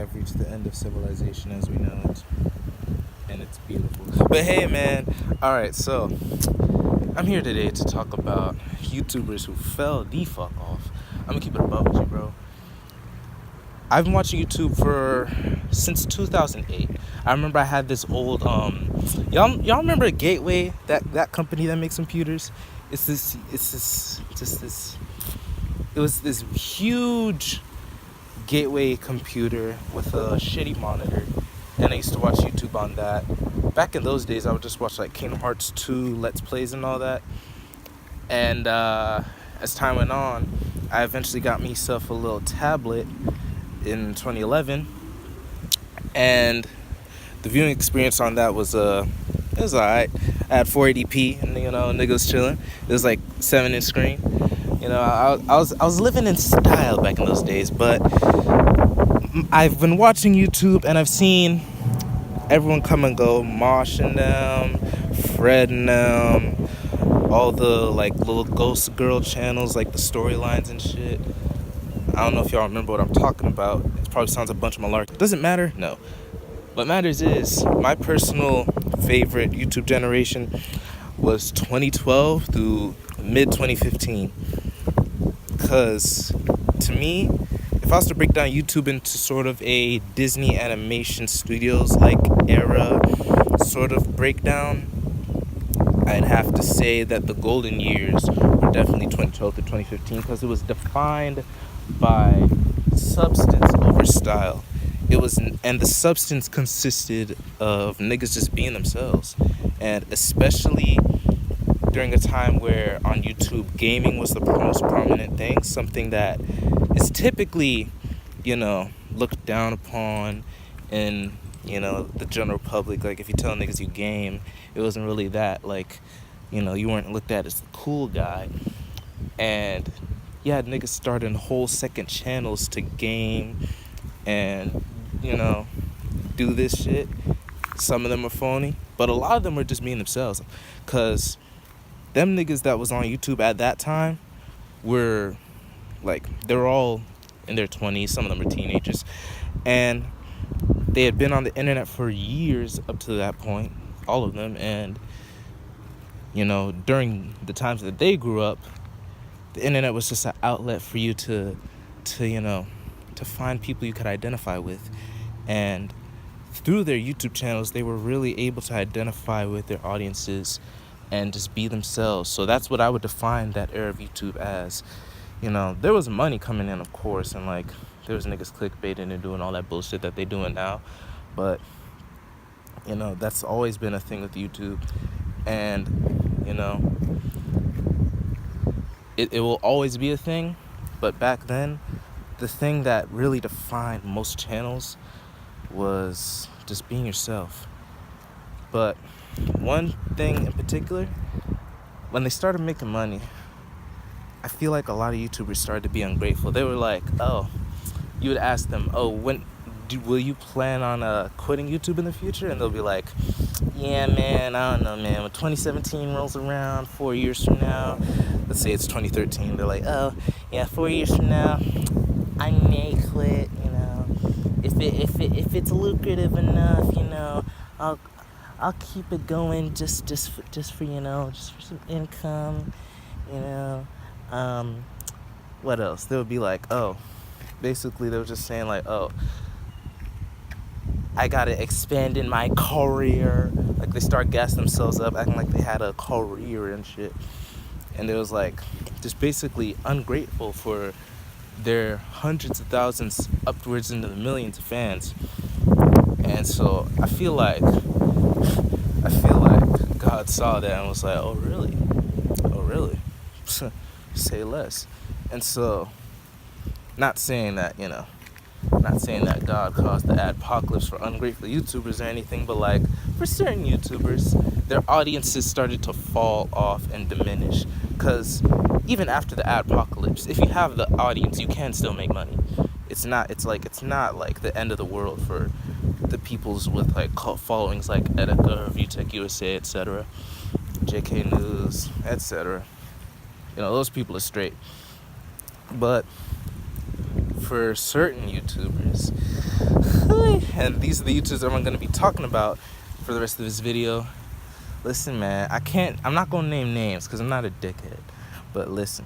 have reached the end of civilization as we know it, and it's beautiful. But hey, man, alright, so I'm here today to talk about YouTubers who fell the fuck off. I'm gonna keep it above with you, bro. I've been watching YouTube since 2008. I remember I had this old y'all remember Gateway, that company that makes computers? It was this huge Gateway computer with a shitty monitor, and I used to watch YouTube on that. Back in those days, I would just watch like Kingdom Hearts 2 Let's Plays and all that. And as time went on, I eventually got myself a little tablet in 2011, and the viewing experience on that was it was alright. I had 480p, and niggas chilling. It was like 7-inch screen. I was living in style back in those days. But I've been watching YouTube, and I've seen everyone come and go. Mosh and them, Fred and them, all the like little ghost girl channels, like the storylines and shit. I don't know if y'all remember what I'm talking about. It probably sounds a bunch of malarkey. Does it matter? No. What matters is my personal favorite YouTube generation was 2012 through mid 2015. Because to me, if I was to break down YouTube into sort of a Disney Animation Studios like era sort of breakdown, I'd have to say that the golden years were definitely 2012 to 2015, because it was defined by substance over style. And the substance consisted of niggas just being themselves, and especially during a time where on YouTube gaming was the most prominent thing, something that is typically, looked down upon in the general public. Like if you tell niggas you game, it wasn't really that, like, you weren't looked at as the cool guy. And yeah, niggas starting whole second channels to game and do this shit. Some of them are phony, but a lot of them are just being themselves, because them niggas that was on YouTube at that time were like, they were all in their 20s. Some of them are teenagers, and they had been on the internet for years up to that point, all of them. And during the times that they grew up, the internet was just an outlet for you to find people you could identify with. And through their YouTube channels, they were really able to identify with their audiences and just be themselves. So that's what I would define that era of YouTube as. There was money coming in, of course, and like there was niggas clickbaiting and doing all that bullshit that they doing now. But that's always been a thing with YouTube, and it will always be a thing. But back then, the thing that really defined most channels was just being yourself. But one thing in particular, when they started making money, I feel like a lot of YouTubers started to be ungrateful. They were like, you would ask them, will you plan on quitting YouTube in the future? And they'll be like, yeah, man, I don't know, man. When 2017 rolls around, 4 years from now, let's say it's 2013, they're like, 4 years from now, I may quit, if it's lucrative enough, I'll keep it going just for some income, what else? They would be like, basically they were just saying like, I gotta expand in my career. Like they start gassing themselves up, acting like they had a career and shit. And it was like just basically ungrateful for their hundreds of thousands, upwards into the millions of fans. And so I feel like God saw that and was like, oh really? Say less. And so, not saying that God caused the adpocalypse for ungrateful YouTubers or anything, but like for certain YouTubers, their audiences started to fall off and diminish. Because even after the adpocalypse, if you have the audience, you can still make money. It's not like the end of the world for the peoples with like cult followings like Etika, VTech USA, etc., JK News, etc. Those people are straight. But for certain YouTubers, And these are the YouTubers that I'm going to be talking about for the rest of this video. Listen, man, I'm not going to name names because I'm not a dickhead. But listen,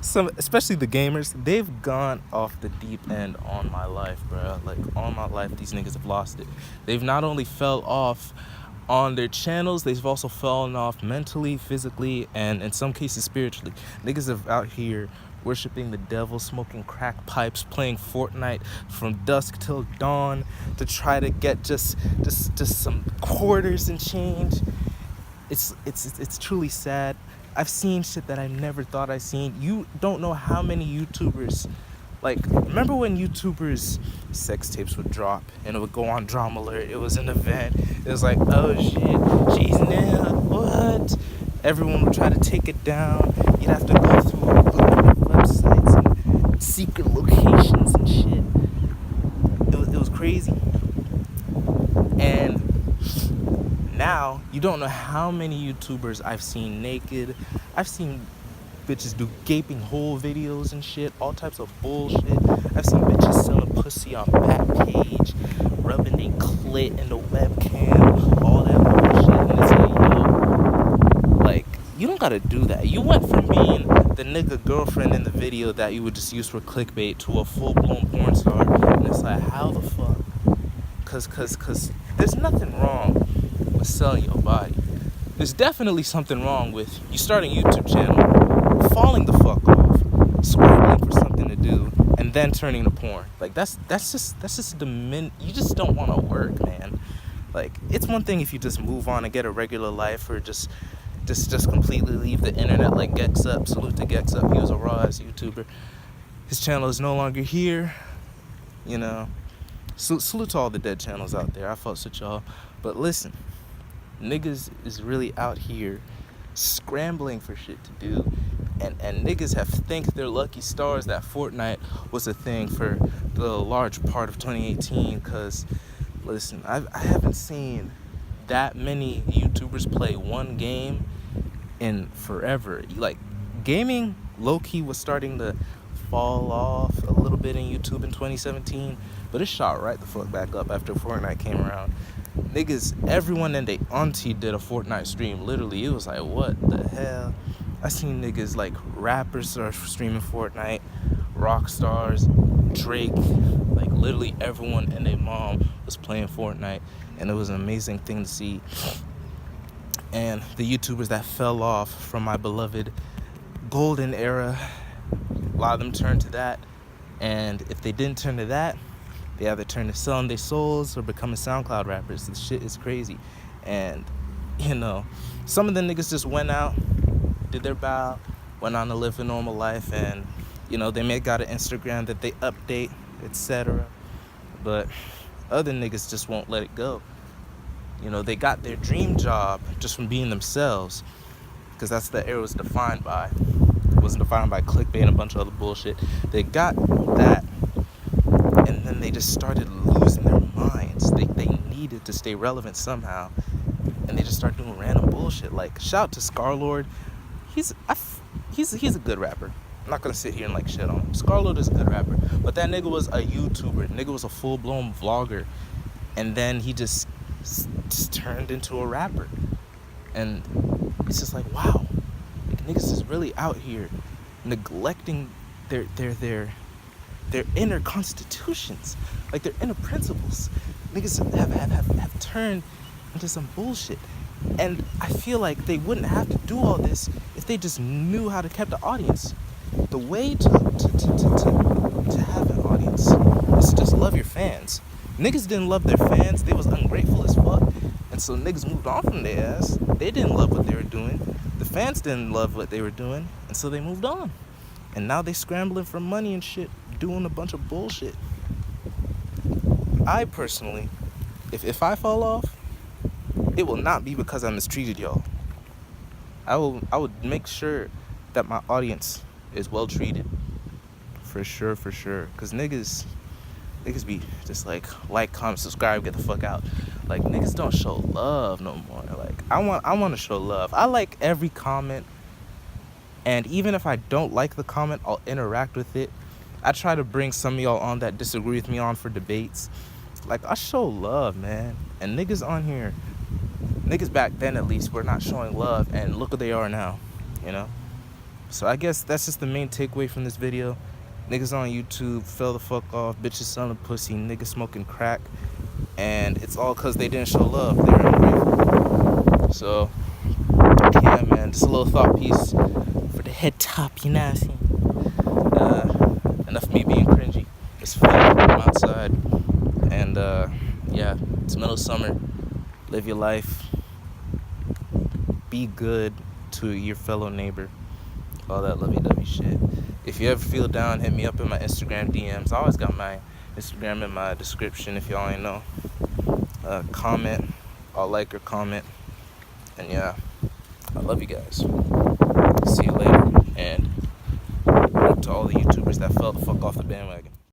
especially the gamers, they've gone off the deep end on my life, bro. Like, on my life, these niggas have lost it. They've not only fell off on their channels, they've also fallen off mentally, physically, and in some cases spiritually. Niggas are out here worshiping the devil, smoking crack pipes, playing Fortnite from dusk till dawn to try to get just some quarters and change. It's truly sad. I've seen shit that I never thought I'd seen. You don't know how many YouTubers, like, remember when YouTubers' sex tapes would drop and it would go on Drama Alert? It was an event. It was like, oh shit, she's nailed. What? Everyone would try to take it down. You'd have to go through websites and secret locations and shit. It was crazy. And now, you don't know how many YouTubers I've seen naked. I've seen bitches do gaping hole videos and shit, all types of bullshit. I've seen bitches selling pussy on Backpage, rubbing their clit in the webcam, all that bullshit. And it's like, yo, like, you don't gotta do that. You went from being the nigga girlfriend in the video that you would just use for clickbait to a full-blown porn star. And it's like, how the fuck? Cause there's nothing wrong with selling your body. There's definitely something wrong with you starting a YouTube channel, falling the fuck off, scrambling for something to do, and then turning to porn. Like, that's just you just don't want to work, man. Like, it's one thing if you just move on and get a regular life, or just completely leave the internet, like Gex Up. Salute to Gex Up. He was a raw ass YouTuber. His channel is no longer here, you know. Salute to all the dead channels out there. I fucks with y'all. But listen, niggas is really out here scrambling for shit to do, and niggas have thanked their lucky stars that Fortnite was a thing for the large part of 2018. Cause listen, I haven't seen that many YouTubers play one game in forever. Like, gaming low-key was starting to fall off a little bit in YouTube in 2017, but it shot right the fuck back up after Fortnite came around. Niggas, everyone and they auntie did a Fortnite stream. Literally, it was like, what the hell? I seen niggas like rappers are streaming Fortnite, rock stars, Drake, like literally everyone and their mom was playing Fortnite, and it was an amazing thing to see. And the YouTubers that fell off from my beloved golden era, a lot of them turned to that, and if they didn't turn to that, they either turn to selling their souls or becoming SoundCloud rappers. This shit is crazy. And, you know, some of the niggas just went out, did their bow, went on to live a normal life, and, you know, they may got an Instagram that they update, etc. But other niggas just won't let it go. You know, they got their dream job just from being themselves, because that's the era it was defined by. It wasn't defined by clickbait and a bunch of other bullshit. They got that, and then they just started losing their minds. They needed to stay relevant somehow, and they just started doing random bullshit. Like, shout out to Scarlord. He's a good rapper. I'm not gonna sit here and like shit on him. Scarlord is a good rapper, but that nigga was a YouTuber. Nigga was a full-blown vlogger, and then he just turned into a rapper. And it's just like, wow, like, niggas is really out here neglecting their inner constitutions, like their inner principles. Niggas have turned into some bullshit. And I feel like they wouldn't have to do all this if they just knew how to keep the audience. The way to have an audience is to just love your fans. Niggas didn't love their fans. They was ungrateful as fuck. And so niggas moved on from their ass. They didn't love what they were doing. The fans didn't love what they were doing. And so they moved on. And now they scrambling for money and shit, doing a bunch of bullshit. I personally, if I fall off, it will not be because I mistreated y'all. I would make sure that my audience is well treated. For sure. Cause niggas be just like, comment, subscribe, get the fuck out. Like, niggas don't show love no more. Like, I want to show love. I like every comment, and even if I don't like the comment, I'll interact with it. I try to bring some of y'all on that disagree with me on for debates. Like, I show love, man. And niggas on here, niggas back then at least, were not showing love. And look what they are now, you know? So I guess that's just the main takeaway from this video. Niggas on YouTube fell the fuck off. Bitches selling pussy. Niggas smoking crack. And it's all because they didn't show love. They were ungrateful. So, yeah, man. Just a little thought piece for the head top, you know what I'm saying? Enough of me being cringy. It's fun. I'm outside. And, yeah, it's middle of summer. Live your life. Be good to your fellow neighbor. All that lovey-dovey shit. If you ever feel down, hit me up in my Instagram DMs. I always got my Instagram in my description if y'all ain't know. Comment. I'll like or comment. And yeah, I love you guys. See you later. And to all the YouTubers that fell the fuck off the bandwagon.